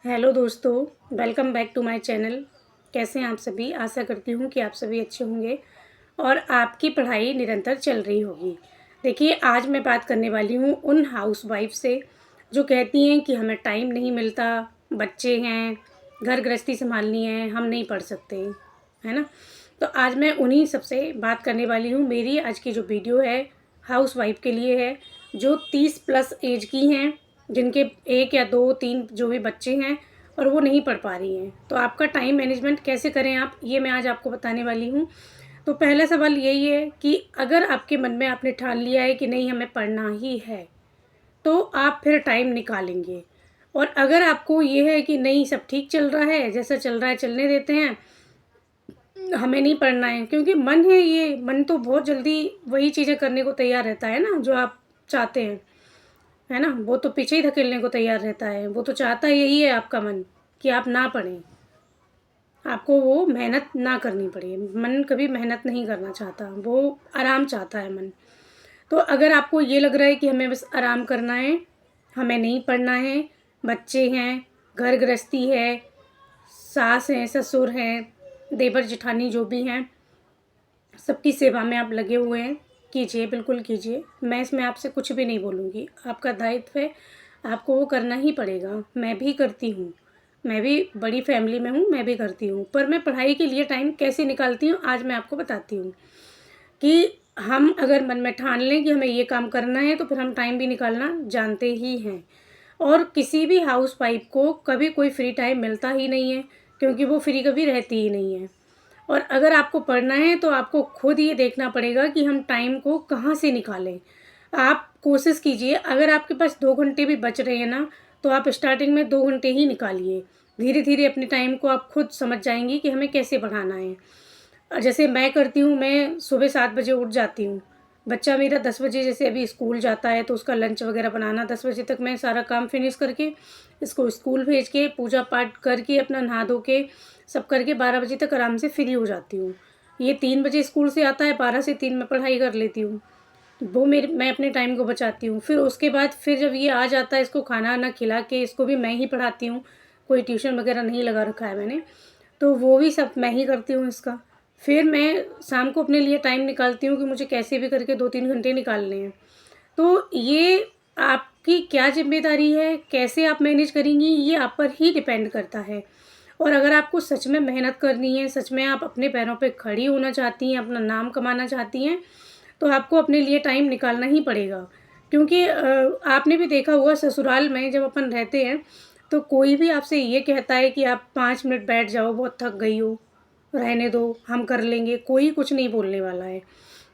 Hello दोस्तों, welcome back to my channel. कैसे हैं आप सभी? आशा करती हूँ कि आप सभी अच्छे होंगे और आपकी पढ़ाई निरंतर चल रही होगी। देखिए, आज मैं बात करने वाली हूँ उन हाउसवाइफ से जो कहती हैं कि हमें टाइम नहीं मिलता, बच्चे हैं, घर गृहस्थी संभालनी है, हम नहीं पढ़ सकते, है ना? तो आज मैं उन्हीं सबसे बात करने वाली हूँ। मेरी आज की जो वीडियो है हाउसवाइफ के लिए है, जो 30 प्लस एज की हैं, जिनके 1 या 2, 3 जो भी बच्चे हैं और वो नहीं पढ़ पा रही हैं। तो आपका टाइम मैनेजमेंट कैसे करें आप, ये मैं आज आपको बताने वाली हूँ। तो पहला सवाल यही है कि अगर आपके मन में आपने ठान लिया है कि नहीं हमें पढ़ना ही है, तो आप फिर टाइम निकालेंगे। और अगर आपको ये है कि नहीं सब ठीक चल रहा है, जैसा चल रहा है चलने देते हैं, हमें नहीं पढ़ना है, क्योंकि मन है ये, मन तो बहुत जल्दी वही चीज़ें करने को तैयार रहता है ना जो आप चाहते हैं, है ना? वो तो पीछे ही धकेलने को तैयार रहता है, वो तो चाहता यही है आपका मन कि आप ना पढ़ें, आपको वो मेहनत ना करनी पड़े। मन कभी मेहनत नहीं करना चाहता, वो आराम चाहता है मन। तो अगर आपको ये लग रहा है कि हमें बस आराम करना है, हमें नहीं पढ़ना है, बच्चे हैं, घर गृहस्थी है, सास हैं, ससुर हैं, देवर जेठानी जो भी हैं, सबकी सेवा में आप लगे हुए हैं, कीजिए, बिल्कुल कीजिए। मैं इसमें आपसे कुछ भी नहीं बोलूँगी, आपका दायित्व है, आपको वो करना ही पड़ेगा। मैं भी करती हूँ, मैं भी बड़ी फैमिली में हूँ, मैं भी करती हूँ। पर मैं पढ़ाई के लिए टाइम कैसे निकालती हूँ, आज मैं आपको बताती हूँ कि हम अगर मन में ठान लें कि हमें ये काम करना है, तो फिर हम टाइम भी निकालना जानते ही हैं। और किसी भी हाउसवाइफ़ को कभी कोई फ्री टाइम मिलता ही नहीं है, क्योंकि वो फ्री कभी रहती ही नहीं है। और अगर आपको पढ़ना है तो आपको खुद ये देखना पड़ेगा कि हम टाइम को कहाँ से निकालें। आप कोशिश कीजिए, अगर आपके पास 2 घंटे भी बच रहे हैं ना, तो आप स्टार्टिंग में 2 घंटे ही निकालिए। धीरे-धीरे अपने टाइम को आप खुद समझ जाएँगी कि हमें कैसे बढ़ाना है। जैसे मैं करती हूँ, मैं सुबह 7 बजे उठ जाती हूँ। बच्चा मेरा 10 बजे जैसे अभी स्कूल जाता है, तो उसका लंच वग़ैरह बनाना, 10 बजे तक मैं सारा काम फ़िनिश करके इसको स्कूल भेज के, पूजा पाठ करके, अपना नहा धो के, सब करके 12 बजे तक आराम से फ्री हो जाती हूँ। ये 3 बजे स्कूल से आता है, 12 से 3 मैं पढ़ाई कर लेती हूँ। वो मेरे मैं अपने टाइम को बचाती हूँ। फिर उसके बाद फिर जब ये आ जाता है, इसको खाना-वाना खिला के इसको भी मैं ही पढ़ाती हूँ। कोई ट्यूशन वग़ैरह नहीं लगा रखा है मैंने। तो वो भी सब मैं ही करती हूँ इसका। फिर मैं शाम को अपने लिए टाइम निकालती हूँ कि मुझे कैसे भी करके 2-3 घंटे निकालने हैं। तो ये आपकी क्या ज़िम्मेदारी है, कैसे आप मैनेज करेंगी, ये आप पर ही डिपेंड करता है। और अगर आपको सच में मेहनत करनी है, सच में आप अपने पैरों पे खड़ी होना चाहती हैं, अपना नाम कमाना चाहती हैं, तो आपको अपने लिए टाइम निकालना ही पड़ेगा। क्योंकि आपने भी देखा होगा ससुराल में जब अपन रहते हैं, तो कोई भी आपसे ये कहता है कि आप 5 मिनट बैठ जाओ, बहुत थक गई हो, रहने दो, हम कर लेंगे, कोई कुछ नहीं बोलने वाला है।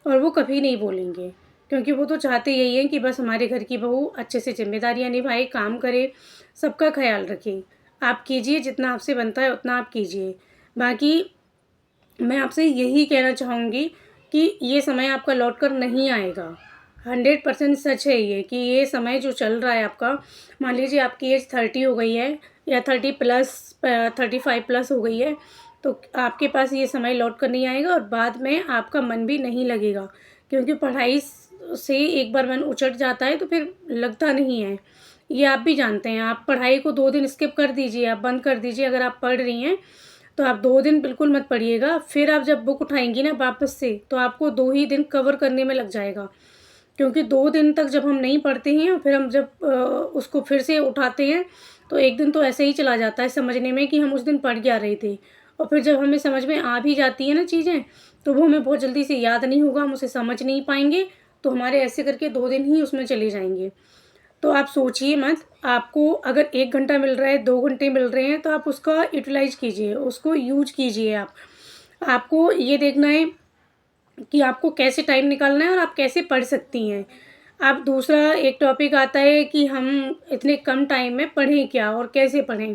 और वो कभी नहीं बोलेंगे, क्योंकि वो तो चाहते यही हैं कि बस हमारे घर की बहू अच्छे से ज़िम्मेदारियाँ निभाए, काम करे, सबका ख़्याल रखे। आप कीजिए, जितना आपसे बनता है उतना आप कीजिए। बाकी मैं आपसे यही कहना चाहूँगी कि ये समय आपका लौट कर नहीं आएगा। 100% सच है ये कि ये समय जो चल रहा है आपका, मान लीजिए आपकी एज 30 हो गई है या 30 प्लस 35 प्लस हो गई है, तो आपके पास ये समय लौट कर नहीं आएगा और बाद में आपका मन भी नहीं लगेगा। क्योंकि पढ़ाई से एक बार मन उचट जाता है तो फिर लगता नहीं है। ये आप भी जानते हैं। आप पढ़ाई को 2 दिन स्किप कर दीजिए, आप बंद कर दीजिए। अगर आप पढ़ रही हैं तो आप 2 दिन बिल्कुल मत पढ़िएगा। फिर आप जब बुक उठाएँगी ना वापस से, तो आपको 2 ही दिन कवर करने में लग जाएगा। क्योंकि 2 दिन तक जब हम नहीं पढ़ते हैं और फिर हम जब उसको फिर से उठाते हैं, तो 1 दिन तो ऐसे ही चला जाता है समझने में कि हम उस दिन पढ़ क्या रहे थे। और फिर जब हमें समझ में आ भी जाती है ना चीज़ें, तो वो हमें बहुत जल्दी से याद नहीं होगा, हम उसे समझ नहीं पाएँगे, तो हमारे ऐसे करके 2 दिन ही उसमें चले जाएँगे। तो आप सोचिए मत, आपको अगर 1 घंटा मिल रहा है, 2 घंटे मिल रहे हैं, तो आप उसका यूटिलाइज़ कीजिए, उसको यूज़ कीजिए आप। आपको ये देखना है कि आपको कैसे टाइम निकालना है और आप कैसे पढ़ सकती हैं। अब दूसरा एक टॉपिक आता है कि हम इतने कम टाइम में पढ़ें क्या और कैसे पढ़ें।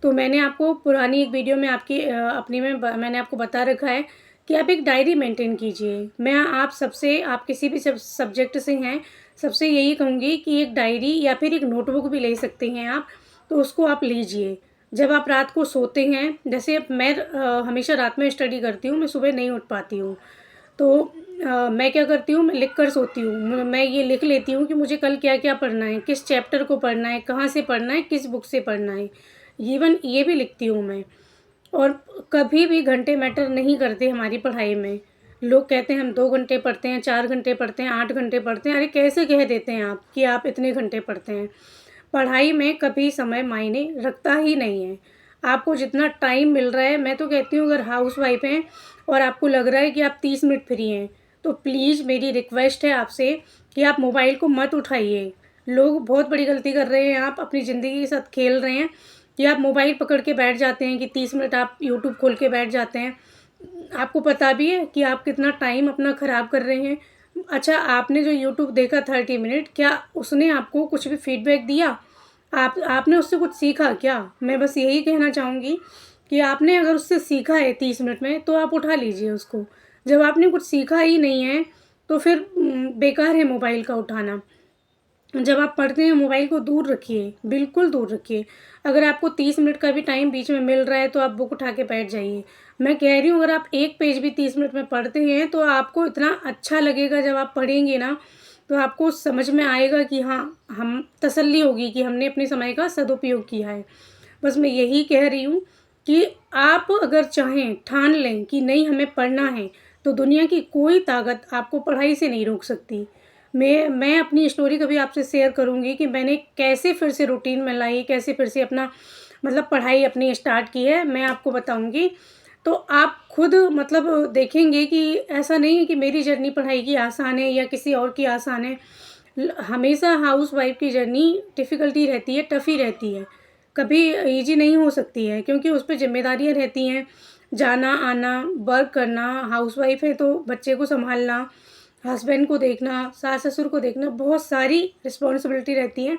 तो मैंने आपको पुरानी एक वीडियो में अपनी में मैंने आपको बता रखा है कि आप एक डायरी मेंटेन कीजिए। मैं आप सबसे, आप किसी भी सब्जेक्ट से हैं, सबसे यही कहूँगी कि एक डायरी या फिर एक नोटबुक भी ले सकते हैं आप, तो उसको आप लीजिए। जब आप रात को सोते हैं, जैसे मैं हमेशा रात में स्टडी करती हूँ, मैं सुबह नहीं उठ पाती हूँ। तो मैं क्या करती हूँ, मैं लिख कर सोती हूँ। मैं ये लिख लेती हूँ कि मुझे कल क्या-क्या पढ़ना है, किस चैप्टर को पढ़ना है, कहाँ से पढ़ना है, किस बुक से पढ़ना है। इवन ये भी लिखती हूँ मैं। और कभी भी घंटे मैटर नहीं करते हमारी पढ़ाई में। लोग कहते हैं हम 2 घंटे पढ़ते हैं, 4 घंटे पढ़ते हैं, 8 घंटे पढ़ते हैं। अरे कैसे कह देते हैं आप कि आप इतने घंटे पढ़ते हैं? पढ़ाई में कभी समय मायने रखता ही नहीं है। आपको जितना टाइम मिल रहा है, मैं तो कहती हूँ अगर हाउसवाइफ़ हैं और आपको लग रहा है कि आप 30 मिनट फ्री हैं, तो प्लीज़ मेरी रिक्वेस्ट है आपसे कि आप मोबाइल को मत उठाइए। लोग बहुत बड़ी गलती कर रहे हैं, आप अपनी ज़िंदगी के साथ खेल रहे हैं कि आप मोबाइल पकड़ के बैठ जाते हैं कि 30 मिनट आप यूट्यूब खोल के बैठ जाते हैं। आपको पता भी है कि आप कितना टाइम अपना ख़राब कर रहे हैं। अच्छा, आपने जो यूट्यूब देखा 30 मिनट, क्या उसने आपको कुछ भी फीडबैक दिया? आपने उससे कुछ सीखा क्या? मैं बस यही कहना चाहूँगी कि आपने अगर उससे सीखा है 30 मिनट में, तो आप उठा लीजिए उसको। जब आपने कुछ सीखा ही नहीं है, तो फिर बेकार है मोबाइल का उठाना। जब आप पढ़ते हैं मोबाइल को दूर रखिए, बिल्कुल दूर रखिए। अगर आपको 30 मिनट का भी टाइम बीच में मिल रहा है तो आप बुक उठा के बैठ जाइए। मैं कह रही हूँ अगर आप एक पेज भी 30 मिनट में पढ़ते हैं तो आपको इतना अच्छा लगेगा जब आप पढ़ेंगे ना, तो आपको समझ में आएगा कि हाँ, हम तसल्ली होगी कि हमने अपने समय का सदुपयोग किया है। बस मैं यही कह रही हूँ कि आप अगर चाहें, ठान लें कि नहीं हमें पढ़ना है, तो दुनिया की कोई ताकत आपको पढ़ाई से नहीं रोक सकती। मैं अपनी स्टोरी कभी आपसे शेयर करूँगी कि मैंने कैसे फिर से रूटीन में लाई, कैसे फिर से अपना मतलब पढ़ाई अपनी स्टार्ट की है, मैं आपको बताऊँगी। तो आप खुद मतलब देखेंगे कि ऐसा नहीं है कि मेरी जर्नी पढ़ाई की आसान है या किसी और की आसान है। हमेशा हाउसवाइफ़ की जर्नी डिफ़िकल्टी रहती है, टफ़ ही रहती है। कभी ईज़ी नहीं हो सकती है क्योंकि उस पे ज़िम्मेदारियाँ रहती हैं, जाना-आना, वर्क करना, हाउसवाइफ़ है तो बच्चे को सँभालना, हस्बैंड को देखना, सास-ससुर को देखना, बहुत सारी रिस्पॉन्सिबिलिटी रहती है।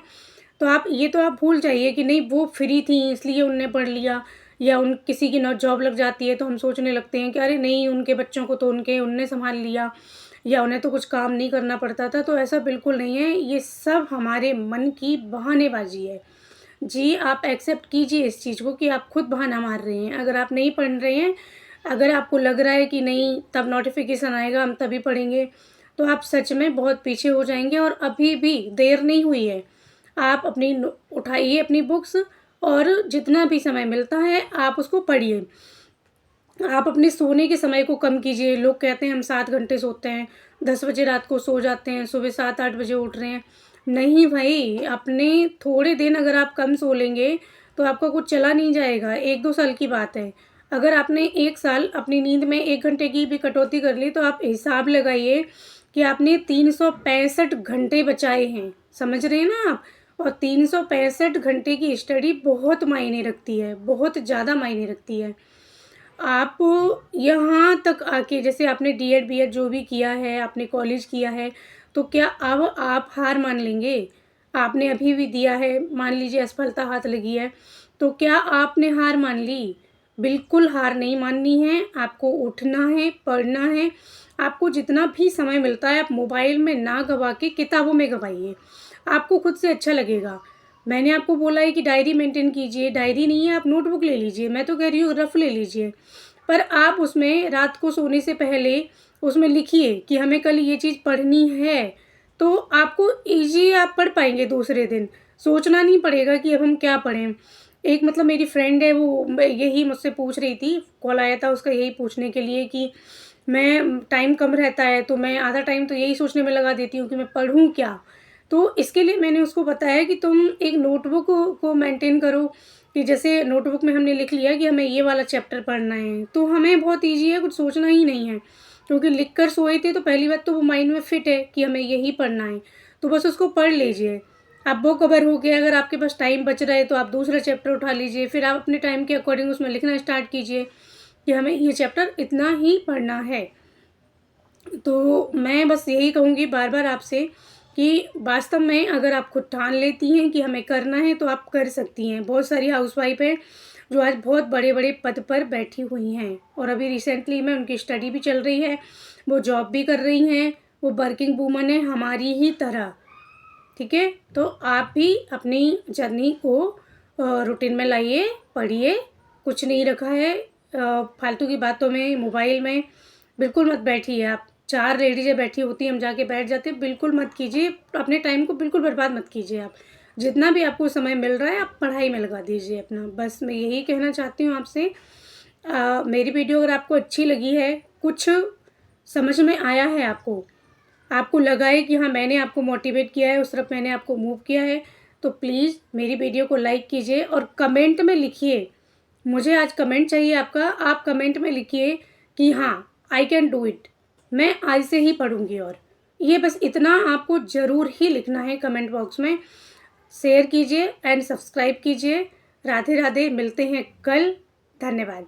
तो आप भूल जाइए कि नहीं वो फ्री थी इसलिए उन्होंने पढ़ लिया, या उन किसी की ना जॉब लग जाती है तो हम सोचने लगते हैं कि अरे नहीं उनके बच्चों को तो उनने सँभाल लिया, या उन्हें तो कुछ काम नहीं करना पड़ता था, तो ऐसा बिल्कुल नहीं है। ये सब हमारे मन की बहानेबाज़ी है। जी, आप एक्सेप्ट कीजिए इस चीज़ को कि आप खुद बहाना मार रहे हैं। अगर आप नहीं पढ़ रहे हैं, अगर आपको लग रहा है कि नहीं तब नोटिफ़िकेशन आएगा हम तभी पढ़ेंगे, तो आप सच में बहुत पीछे हो जाएँगे और अभी भी देर नहीं हुई है। आप अपनी नो उठाइए अपनी बुक्स और जितना भी समय मिलता है आप उसको पढ़िए। आप अपने सोने के समय को कम कीजिए। लोग कहते हैं हम 7 घंटे सोते हैं, 10 बजे रात को सो जाते हैं, सुबह 7-8 बजे उठ रहे हैं। नहीं भई, अपने थोड़े दिन अगर आप कम सो लेंगे, तो आपका कुछ चला नहीं जाएगा, 1-2 साल की बात है। अगर आपने 1 साल अपनी नींद में 1 घंटे की भी कटौती कर ली, तो आप हिसाब लगाइए कि आपने 365 घंटे बचाए हैं। समझ रहे हैं ना आप? और 365 घंटे की स्टडी बहुत मायने रखती है, बहुत ज़्यादा मायने रखती है। आप यहाँ तक आके जैसे आपने डीएड, बीएड जो भी किया है, आपने कॉलेज किया है, तो क्या अब आप हार मान लेंगे? आपने अभी भी दिया है, मान लीजिए असफलता हाथ लगी है, तो क्या आपने हार मान ली? बिल्कुल हार नहीं माननी है, आपको उठना है, पढ़ना है। आपको जितना भी समय मिलता है, आप मोबाइल में ना गँवा के किताबों में गँवाइए, आपको खुद से अच्छा लगेगा। मैंने आपको बोला है कि डायरी मेंटेन कीजिए, डायरी नहीं है आप नोटबुक ले लीजिए, मैं तो कह रही हूँ रफ़ ले लीजिए। पर आप उसमें रात को सोने से पहले उसमें लिखिए कि हमें कल ये चीज़ पढ़नी है, तो आपको ईज़ी आप पढ़ पाएँगे दूसरे दिन। सोचना नहीं पड़ेगा कि अब हम क्या पढ़ें। एक मतलब मेरी फ्रेंड है वो यही मुझसे पूछ रही थी, कॉल आया था उसका यही पूछने के लिए कि मैं टाइम कम रहता है तो मैं आधा टाइम तो यही सोचने में लगा देती हूँ कि मैं पढ़ूँ क्या? तो इसके लिए मैंने उसको बताया कि तुम एक नोटबुक को मेंटेन करो कि जैसे नोटबुक में हमने लिख लिया कि हमें ये वाला चैप्टर पढ़ना है, तो हमें बहुत ईज़ी है, कुछ सोचना ही नहीं है। क्योंकि लिख कर सोए थे तो पहली बात तो वो माइंड में फिट है कि हमें यही पढ़ना है, तो बस उसको पढ़ लीजिए। अब वो कवर हो गया, अगर आपके पास टाइम बच रहा है तो आप दूसरा चैप्टर उठा लीजिए, फिर आप अपने टाइम के अकॉर्डिंग उसमें लिखना स्टार्ट कीजिए कि हमें ये चैप्टर इतना ही पढ़ना है। तो मैं बस यही कहूँगी बार-बार आपसे कि वास्तव में अगर आप खुद ठान लेती हैं कि हमें करना है तो आप कर सकती हैं। बहुत सारी हाउसवाइफ़ हैं जो आज बहुत बड़े-बड़े पद पर बैठी हुई हैं और अभी रिसेंटली में उनकी स्टडी भी चल रही है, वो जॉब भी कर रही हैं, वो वर्किंग वूमन है हमारी ही तरह, ठीक है? तो आप भी अपनी जर्नी को रूटीन में लाइए, पढ़िए, कुछ नहीं रखा है फालतू की बातों में, मोबाइल में बिल्कुल मत बैठिए आप। 4 लेडीज़ें बैठी होती हैं, हम जाके बैठ जाते हैं, बिल्कुल मत कीजिए, अपने टाइम को बिल्कुल बर्बाद मत कीजिए आप। जितना भी आपको समय मिल रहा है आप पढ़ाई में लगा दीजिए अपना। बस मैं यही कहना चाहती हूँ आपसे। मेरी वीडियो अगर आपको अच्छी लगी है, कुछ समझ में आया है आपको लगा है कि हाँ मैंने आपको मोटिवेट किया है, उस तरफ मैंने आपको मूव किया है, तो प्लीज़ मेरी वीडियो को लाइक कीजिए और कमेंट में लिखिए। मुझे आज कमेंट चाहिए आपका। आप कमेंट में लिखिए कि हाँ आई कैन डू इट, मैं आज से ही पढ़ूँगी। और ये बस इतना आपको ज़रूर ही लिखना है कमेंट बॉक्स में। शेयर कीजिए एंड सब्सक्राइब कीजिए। राधे राधे, मिलते हैं कल। धन्यवाद।